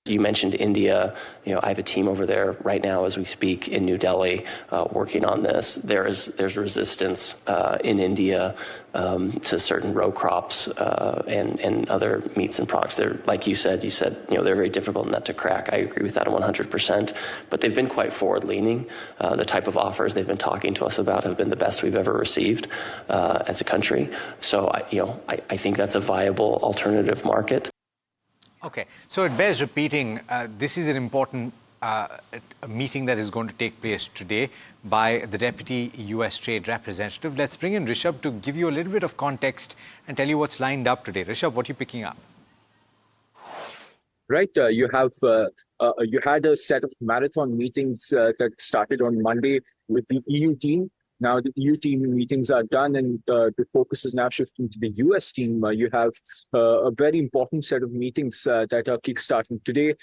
You mentioned India. I have a team over there right now as we speak in New Delhi working on this. There's resistance in India to certain row crops and other meats and products. They're, like you said, they're very difficult nut to crack. I agree with that 100%. But they've been quite forward-leaning. The type of offers they've been talking to us about have been the best we've ever received as a country. So I think that's a viable alternative market. Okay, so it bears repeating, this is an important meeting that is going to take place today by the Deputy US Trade Representative. Let's bring in Rishabh to give you a little bit of context and tell you what's lined up today. Rishabh, what are you picking up? Right, you had a set of marathon meetings that started on Monday with the EU team. Now the EU team meetings are done and the focus is now shifting to the US team. You have a very important set of meetings that are kickstarting today.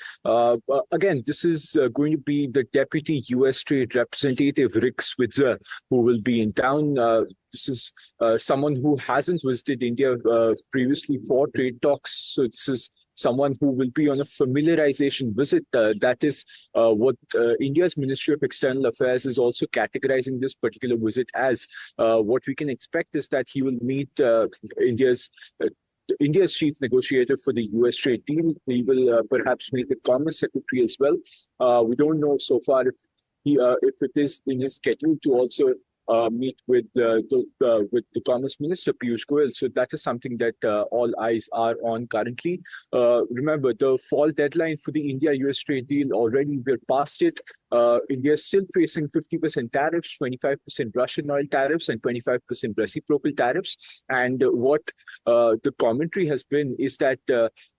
Again, this is going to be the Deputy US Trade Representative, Rick Switzer, who will be in town. This is someone who hasn't visited India previously for trade talks. So this is someone who will be on a familiarization visit. That is what India's Ministry of External Affairs is also categorizing this particular visit as. What we can expect is that he will meet India's chief negotiator for the US trade deal. He will perhaps meet the Commerce Secretary as well. We don't know so far if it is in his schedule to also meet with the Commerce Minister, Piyush Goyal. So that is something that all eyes are on currently. Remember, the fall deadline for the India-US trade deal, already we're past it. India is still facing 50% tariffs, 25% Russian oil tariffs, and 25% reciprocal tariffs. And what the commentary has been is that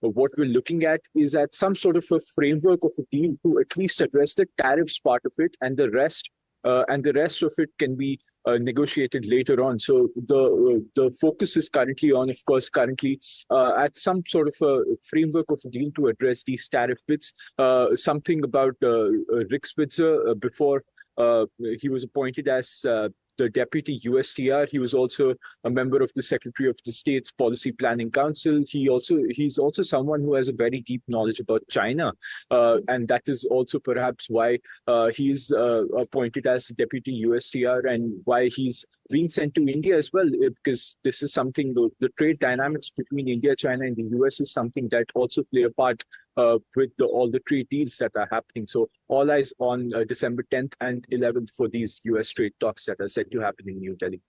what we're looking at is at some sort of a framework of a deal to at least address the tariffs part of it, and the rest of it can be negotiated later on. So the focus is currently on, of course, at some sort of a framework of a deal to address these tariff bits. Something about Rick Spitzer before he was appointed as the Deputy USTR. He was also a member of the Secretary of the State's Policy Planning Council. He's also someone who has a very deep knowledge about China, and that is also perhaps why he's appointed as the Deputy USTR and why he's being sent to India as well, because this is something, the trade dynamics between India, China, and the US is something that also play a part with all the trade deals that are happening. So all eyes on December 10th and 11th for these US trade talks that are set to happen in New Delhi.